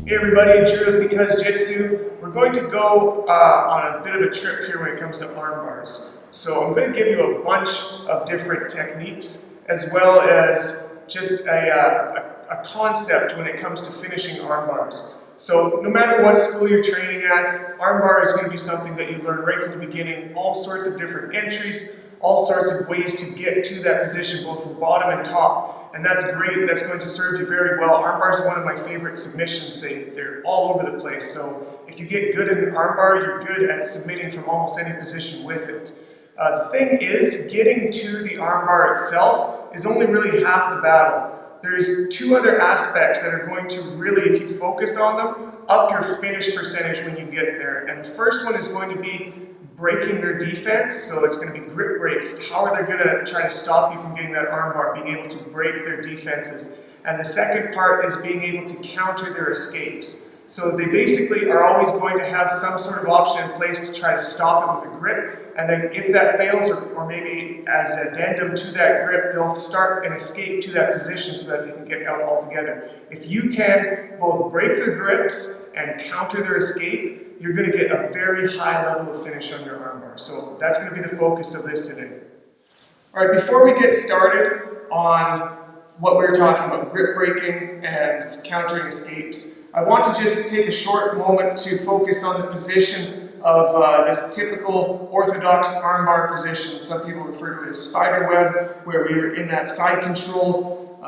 Hey everybody, Jiu Because Jitsu. We're going to go on a bit of a trip here when it comes to armbars. So I'm going to give you a bunch of different techniques as well as just a concept when it comes to finishing armbars. So no matter what school you're training at, armbar is going to be something that you learn right from the beginning, all sorts of different entries, all sorts of ways to get to that position, both from bottom and top. And that's great, that's going to serve you very well. Armbars are one of my favorite submissions. They're all over the place. So if you get good at an armbar, you're good at submitting from almost any position with it. The thing is, getting to the armbar itself is only really half the battle. There's two other aspects that are going to really, if you focus on them, up your finish percentage when you get there. And the first one is going to be breaking their defense, so it's going to be grip breaks. How are they going to try to stop you from getting that armbar, being able to break their defenses? And the second part is being able to counter their escapes. So they basically are always going to have some sort of option in place to try to stop it with a grip, and then if that fails, or maybe as an addendum to that grip, they'll start an escape to that position so that they can get out altogether. If you can both break their grips and counter their escape, you're going to get a very high level of finish on your armbar. So that's going to be the focus of this today. All right, before we get started on what we were talking about, grip breaking and countering escapes, I want to just take a short moment to focus on the position of this typical orthodox armbar position. Some people refer to it as spider web, where we are in that side control,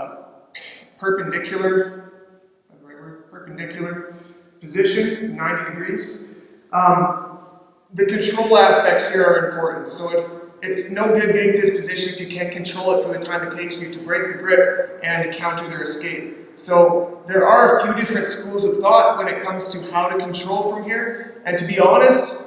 perpendicular position, 90 degrees. The control aspects here are important. So if it's no good getting this position if you can't control it for the time it takes you to break the grip and to counter their escape. So there are a few different schools of thought when it comes to how to control from here. And to be honest,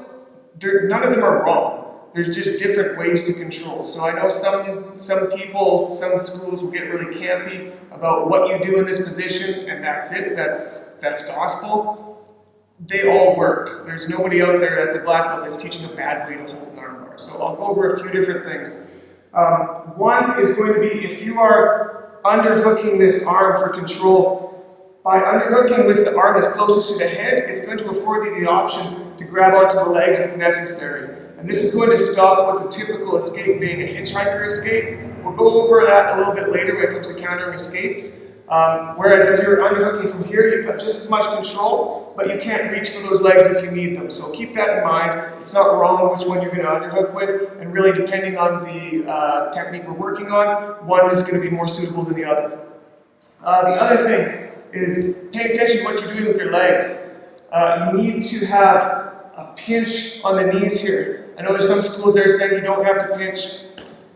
none of them are wrong. There's just different ways to control. So I know some people, some schools will get really campy about what you do in this position, and that's it, that's gospel. They all work. There's nobody out there that's a black belt that's teaching a bad way to hold an armbar. So I'll go over a few different things. One is going to be if you are underhooking this arm for control. By underhooking with the arm that's closest to the head, it's going to afford you the option to grab onto the legs if necessary. And this is going to stop what's a typical escape being a hitchhiker escape. We'll go over that a little bit later when it comes to countering escapes. Whereas if you're underhooking from here, you've got just as much control, but you can't reach for those legs if you need them. So keep that in mind. It's not wrong which one you're going to underhook with, and really depending on the technique we're working on, one is going to be more suitable than the other. The other thing is paying attention to what you're doing with your legs. You need to have a pinch on the knees here. I know there's some schools that are saying you don't have to pinch.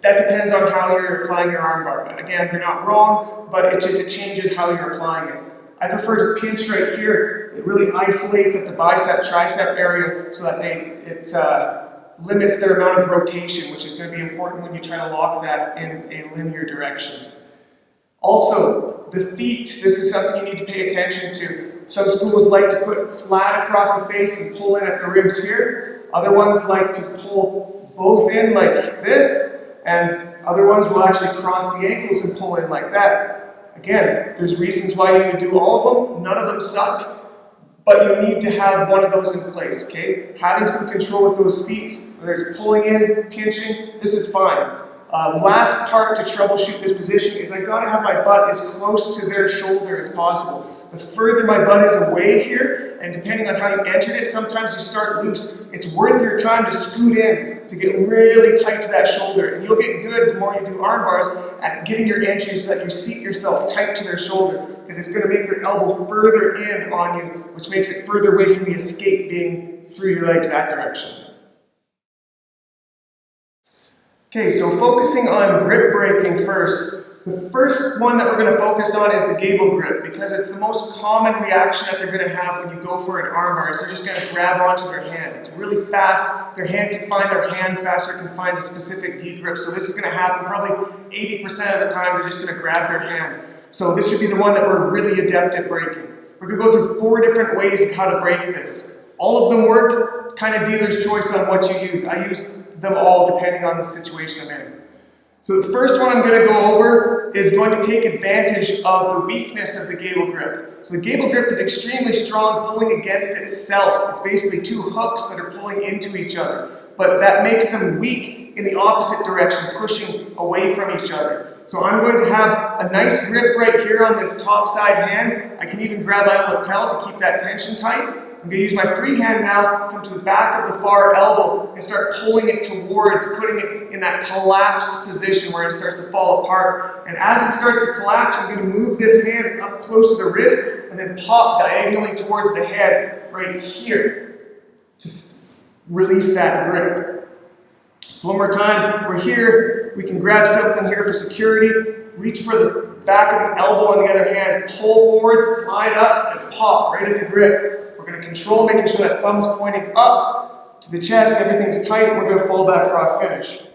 That depends on how you're applying your armbar. But again, they're not wrong, but it changes how you're applying it. I prefer to pinch right here. It really isolates at the bicep, tricep area so that it limits their amount of rotation, which is going to be important when you try to lock that in a linear direction. Also, the feet, this is something you need to pay attention to. Some schools like to put flat across the face and pull in at the ribs here. Other ones like to pull both in like this, and other ones will actually cross the ankles and pull in like that. Again, there's reasons why you can do all of them. None of them suck, but you need to have one of those in place, okay? Having some control with those feet, whether it's pulling in, pinching, this is fine. Last part to troubleshoot this position is I gotta have my butt as close to their shoulder as possible. The further my butt is away here, and depending on how you entered it, sometimes you start loose. It's worth your time to scoot in, to get really tight to that shoulder. And you'll get good the more you do armbars at getting your entries so that you seat yourself tight to their shoulder, because it's gonna make their elbow further in on you, which makes it further away from the escape being through your legs that direction. Okay, so focusing on grip breaking first. The first one that we're going to focus on is the gable grip, because it's the most common reaction that they're going to have when you go for an armbar. Is they're just going to grab onto their hand. It's really fast. Their hand can find their hand faster, can find a specific D grip. So this is going to happen probably 80% of the time. They're just going to grab their hand. So this should be the one that we're really adept at breaking. We're going to go through 4 different ways of how to break this. All of them work, kind of dealer's choice on what you use. I use them all depending on the situation I'm in. So the first one I'm going to go over is going to take advantage of the weakness of the gable grip. So the gable grip is extremely strong, pulling against itself. It's basically two hooks that are pulling into each other, but that makes them weak in the opposite direction, pushing away from each other. So I'm going to have a nice grip right here on this top side hand. I can even grab my lapel to keep that tension tight. I'm going to use my free hand now, come to the back of the far elbow and start pulling it towards, putting it in that collapsed position where it starts to fall apart. And as it starts to collapse, I'm going to move this hand up close to the wrist and then pop diagonally towards the head right here to release that grip. So one more time, we're here, we can grab something here for security, reach for the back of the elbow on the other hand, pull forward, slide up, and pop right at the grip. We're going to control, making sure that thumb's pointing up to the chest, everything's tight, and we're going to fall back for our finish.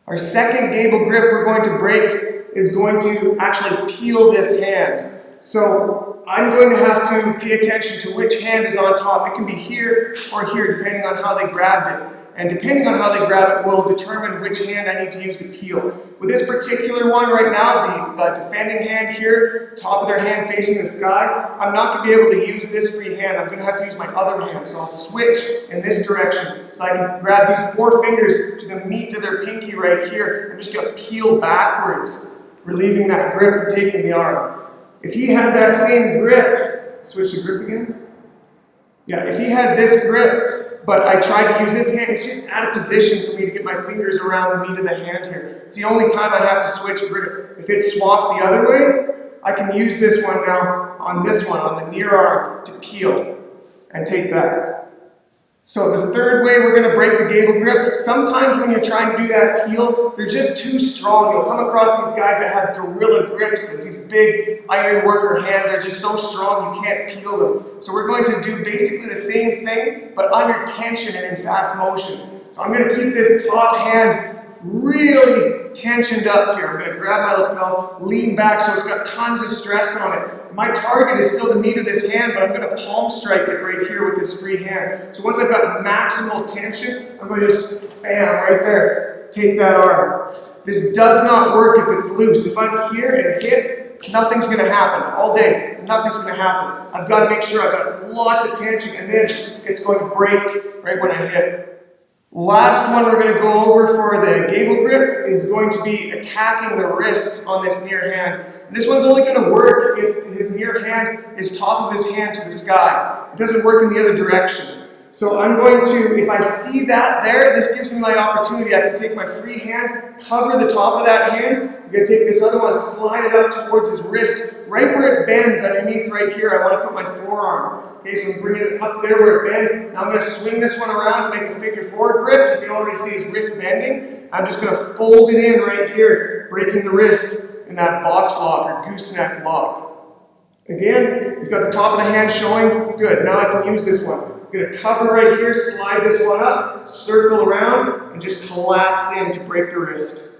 Our second gable grip we're going to break is going to actually peel this hand. So I'm going to have to pay attention to which hand is on top. It can be here or here, depending on how they grabbed it. And depending on how they grab it will determine which hand I need to use to peel. With this particular one right now, the defending hand here, top of their hand facing the sky, I'm not going to be able to use this free hand. I'm going to have to use my other hand. So I'll switch in this direction. So I can grab these 4 fingers to the meat of their pinky right here. I'm just going to peel backwards, relieving that grip and taking the arm. If he had that same grip, switch the grip again. Yeah, if he had this grip, but I tried to use this hand, it's just out of position for me to get my fingers around the meat of the hand here. It's the only time I have to switch grip. If it's swapped the other way, I can use this one now on this one, on the near arm, to peel and take that. So the third way we're going to break the gable grip, sometimes when you're trying to do that peel, they're just too strong. You'll come across these guys that have gorilla grips, that these big iron worker hands are just so strong you can't peel them. So we're going to do basically the same thing, but under tension and in fast motion. So I'm going to keep this top hand really tensioned up here. I'm going to grab my lapel, lean back so it's got tons of stress on it. My target is still the meat of this hand, but I'm going to palm strike it right here with this free hand. So once I've got maximal tension, I'm going to just, bam, right there, take that arm. This does not work if it's loose. If I'm here and hit, nothing's going to happen all day. Nothing's going to happen. I've got to make sure I've got lots of tension, and then it's going to break right when I hit. Last one we're going to go over for the gable grip is going to be attacking the wrist on this near hand. And this one's only going to work if his near hand is top of his hand to the sky. It doesn't work in the other direction. So I'm going to, if I see that there, this gives me my opportunity. I can take my free hand, cover the top of that hand. I'm going to take this other one, slide it up towards his wrist, right where it bends underneath right here. I want to put my forearm. Okay, so I'm bringing it up there where it bends. Now I'm going to swing this one around to make a figure 4 grip. You can already see his wrist bending. I'm just going to fold it in right here, breaking the wrist in that box lock or gooseneck lock. Again, he's got the top of the hand showing. Good, now I can use this one. I'm going to cover right here, slide this one up, circle around, and just collapse in to break the wrist.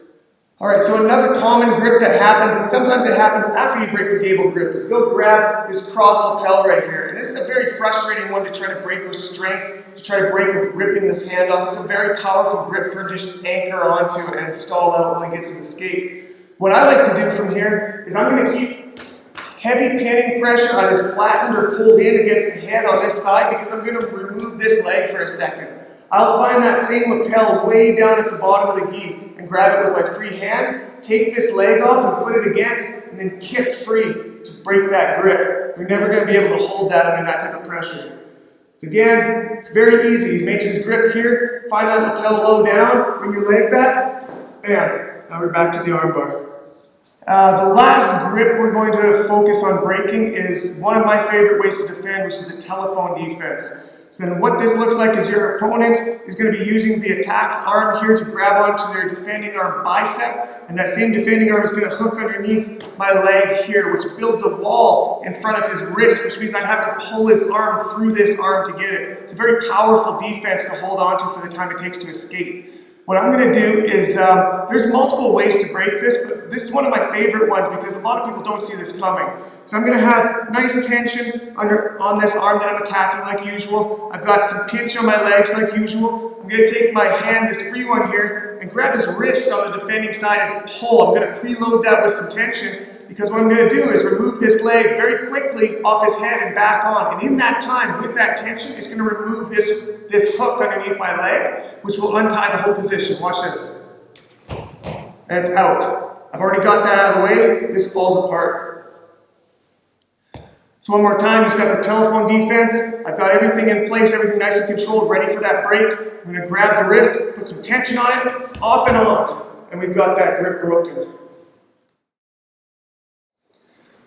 Alright, so another common grip that happens, and sometimes it happens after you break the gable grip, is they'll grab this cross lapel right here. And this is a very frustrating one to try to break with strength, to try to break with ripping this hand off. It's a very powerful grip for him to just anchor onto and stall out while he gets his escape. What I like to do from here is I'm going to keep heavy pinning pressure either flattened or pulled in against the head on this side because I'm going to remove this leg for a second. I'll find that same lapel way down at the bottom of the gi and grab it with my free hand, take this leg off and put it against, and then kick free to break that grip. You're never going to be able to hold that under that type of pressure. So again, it's very easy. He makes his grip here, find that lapel low down, bring your leg back, bam. Now we're back to the armbar. The last grip we're going to focus on breaking is one of my favorite ways to defend, which is the telephone defense. So then what this looks like is your opponent is going to be using the attacked arm here to grab onto their defending arm bicep, and that same defending arm is going to hook underneath my leg here, which builds a wall in front of his wrist, which means I have to pull his arm through this arm to get it. It's a very powerful defense to hold onto for the time it takes to escape. What I'm going to do is, there's multiple ways to break this, but this is one of my favorite ones because a lot of people don't see this coming. So I'm going to have nice tension on this arm that I'm attacking like usual. I've got some pinch on my legs like usual. I'm going to take my hand, this free one here, and grab his wrist on the defending side and pull. I'm going to preload that with some tension, because what I'm going to do is remove this leg very quickly off his head and back on. And in that time, with that tension, it's going to remove this hook underneath my leg, which will untie the whole position. Watch this. And it's out. I've already got that out of the way. This falls apart. So one more time, he's got the telephone defense. I've got everything in place, everything nice and controlled, ready for that break. I'm going to grab the wrist, put some tension on it, off and on. And we've got that grip broken.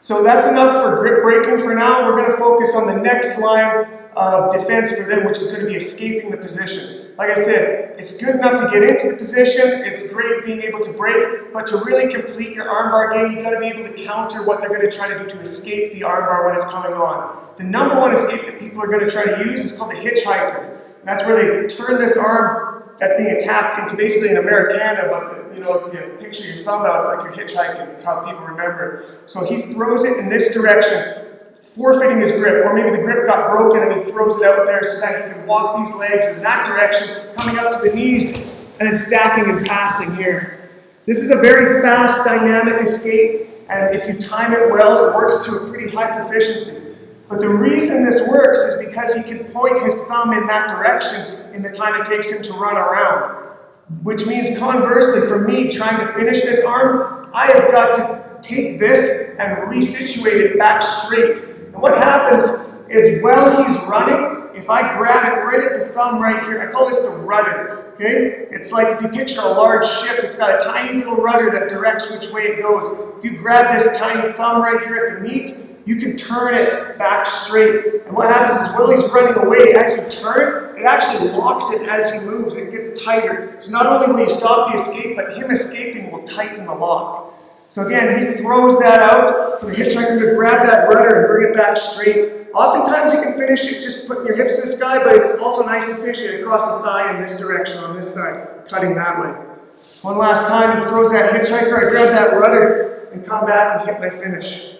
So that's enough for grip breaking for now. We're going to focus on the next line of defense for them, which is going to be escaping the position. Like I said, it's good enough to get into the position. It's great being able to break, but to really complete your armbar game, you've got to be able to counter what they're going to try to do to escape the armbar when it's coming on. The number one escape that people are going to try to use is called the hitchhiker. And that's where they turn this arm that's being attacked into basically an Americana, but you know, if you picture your thumb out, it's like you're hitchhiking. It's how people remember it. So he throws it in this direction, forfeiting his grip, or maybe the grip got broken and he throws it out there so that he can walk these legs in that direction, coming up to the knees and then stacking and passing here. This is a very fast, dynamic escape, and if you time it well, it works to a pretty high proficiency. But the reason this works is because he can point his thumb in that direction in the time it takes him to run around. Which means, conversely, for me trying to finish this arm, I have got to take this and resituate it back straight. And what happens is, while he's running, if I grab it right at the thumb right here, I call this the rudder, okay? It's like if you picture a large ship, it's got a tiny little rudder that directs which way it goes. If you grab this tiny thumb right here at the meat, you can turn it back straight. And what happens is, while he's running away, as you turn, it actually locks it as he moves. It gets tighter. So not only will you stop the escape, but him escaping will tighten the lock. So again, he throws that out for the hitchhiker to grab that rudder and bring it back straight. Oftentimes you can finish it just putting your hips to the sky, but it's also nice to finish it across the thigh in this direction on this side, cutting that way. One last time, he throws that hitchhiker, I grab that rudder and come back and hit my finish.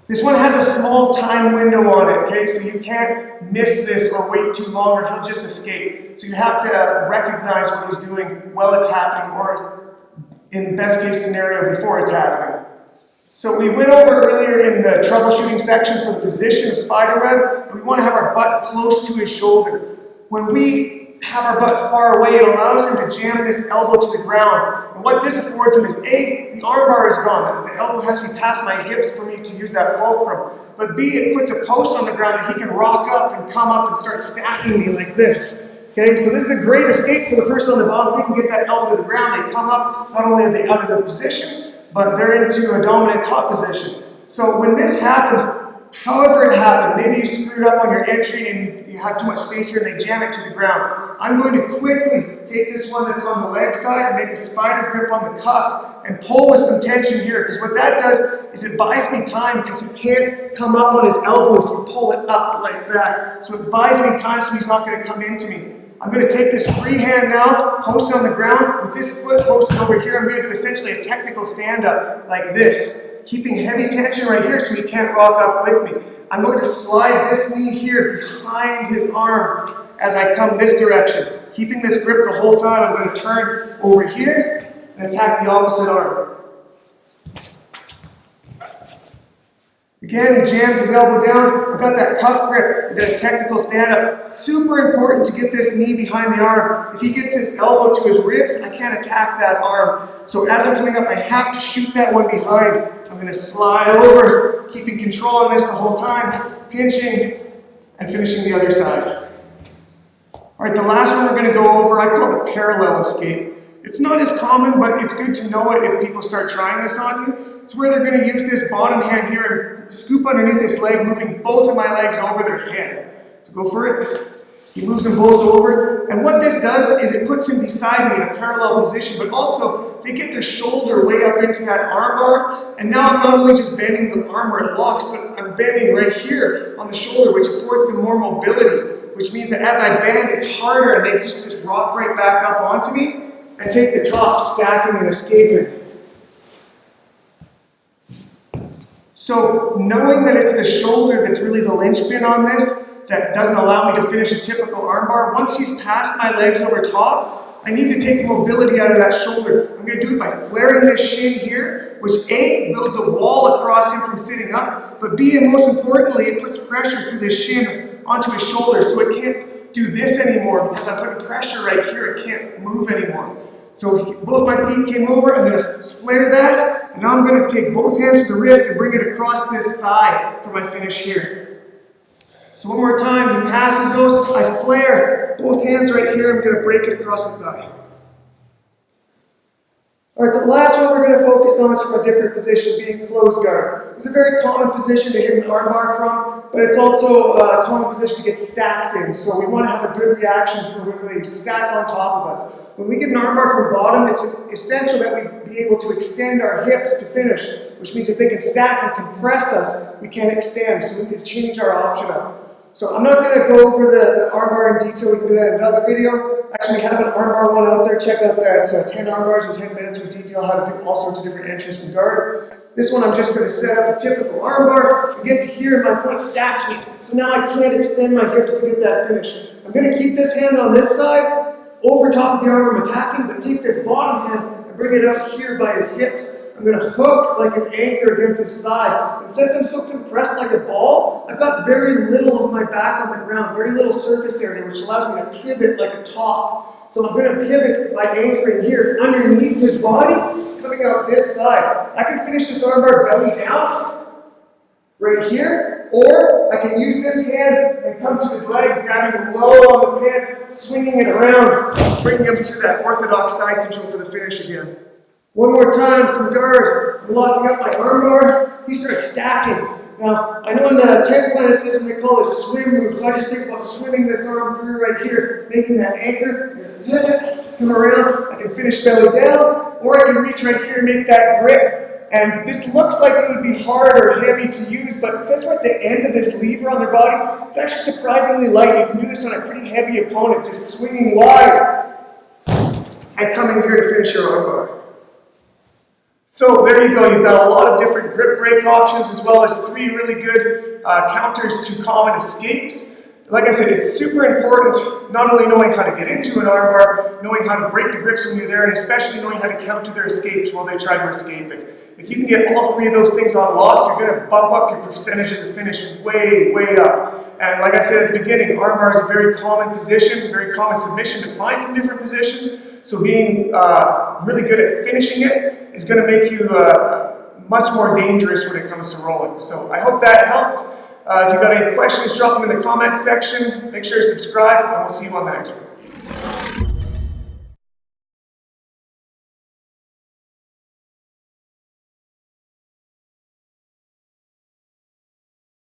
This one has a small time window on it, okay? So you can't miss this or wait too long or he'll just escape. So you have to recognize what he's doing while it's happening, or in the best case scenario, before it's happening. So we went over earlier in the troubleshooting section for the position of spiderweb, we want to have our butt close to his shoulder. When we have our butt far away, it allows him to jam this elbow to the ground. And what this affords him is, A, the armbar is gone. The elbow has to be past my hips for me to use that fulcrum. But B, it puts a post on the ground that he can rock up and come up and start stacking me like this. Okay, so this is a great escape for the person on the bottom. If they can get that elbow to the ground, they come up, not only are they out of the position, but they're into a dominant top position. So when this happens, however it happened, maybe you screwed up on your entry and you have too much space here and they jam it to the ground. I'm going to quickly take this one that's on the leg side and make a spider grip on the cuff and pull with some tension here, because what that does is it buys me time, because he can't come up on his elbow if you pull it up like that. So it buys me time so he's not going to come into me. I'm going to take this free hand now, post it on the ground. With this foot posted over here, I'm going to do essentially a technical stand-up like this, keeping heavy tension right here so he can't rock up with me. I'm going to slide this knee here behind his arm as I come this direction. Keeping this grip the whole time, I'm going to turn over here and attack the opposite arm. Again, he jams his elbow down. I've got that cuff grip. We've got a technical stand-up. Super important to get this knee behind the arm. If he gets his elbow to his ribs, I can't attack that arm. So as I'm coming up, I have to shoot that one behind. I'm going to slide over, keeping control on this the whole time, pinching and finishing the other side. All right, the last one we're going to go over, I call the parallel escape. It's not as common, but it's good to know it if people start trying this on you. It's where they're going to use this bottom hand here and scoop underneath this leg, moving both of my legs over their head. So go for it. He moves them both over. And what this does is it puts him beside me in a parallel position, but also they get their shoulder way up into that armbar. And now I'm not only just bending the arm where it locks, but I'm bending right here on the shoulder, which affords them more mobility, which means that as I bend, it's harder and they just rock right back up onto me and take the top, stacking and escaping. So knowing that it's the shoulder that's really the linchpin on this, that doesn't allow me to finish a typical armbar. Once he's past my legs over top, I need to take the mobility out of that shoulder. I'm going to do it by flaring this shin here, which A, builds a wall across him from sitting up, but B, and most importantly, it puts pressure through this shin onto his shoulder, so it can't do this anymore because I'm putting pressure right here. It can't move anymore. So both my feet came over. I'm going to flare that, and now I'm going to take both hands to the wrist and bring it across this thigh for my finish here. So one more time, he passes those, I flare, both hands right here, I'm going to break it across the thigh. Alright, the last one we're going to focus on is from a different position, being closed guard. It's a very common position to hit an armbar from, but it's also a common position to get stacked in, so we want to have a good reaction for when they stack on top of us. When we get an armbar from bottom, it's essential that we be able to extend our hips to finish, which means if they can stack and compress us, we can't extend, so we need to change our option up. So I'm not going to go over the armbar in detail, we can do that in another video. Actually, we have an armbar one out there, check out that 10 armbars in 10 minutes with detail how to do all sorts of different entries from guard. This one I'm just going to set up a typical armbar. I get to here and my point stacks me, so now I can't extend my hips to get that finish. I'm going to keep this hand on this side, over top of the arm I'm attacking, but take this bottom hand and bring it up here by his hips. I'm going to hook like an anchor against his thigh. And since I'm so compressed like a ball, I've got very little of my back on the ground, very little surface area, which allows me to pivot like a top. So I'm going to pivot by anchoring here underneath his body, coming out this side. I can finish this armbar belly down, right here, or I can use this hand and come to his leg, grabbing low on the pants, swinging it around, bringing him to that orthodox side control for the finish again. One more time from guard, I'm locking up my armbar, he starts stacking. Now, I know in the 10th planet system they call it swim move, so I just think about swimming this arm through right here, making that anchor, pivot, come around, I can finish belly down, or I can reach right here and make that grip. And this looks like it would be hard or heavy to use, but since we're at the end of this lever on their body, it's actually surprisingly light. You can do this on a pretty heavy opponent, just swinging wide and coming here to finish your armbar. So there you go, you've got a lot of different grip break options as well as 3 really good counters to common escapes. Like I said, it's super important not only knowing how to get into an armbar, knowing how to break the grips when you're there, and especially knowing how to counter their escapes while they try to escape it. If you can get all 3 of those things on lock, you're going to bump up your percentages of finish way, way up. And like I said at the beginning, armbar is a very common position, very common submission to find from different positions. So being really good at finishing it is going to make you much more dangerous when it comes to rolling. So I hope that helped. If you've got any questions, drop them in the comments section. Make sure to subscribe, and we'll see you on the next one.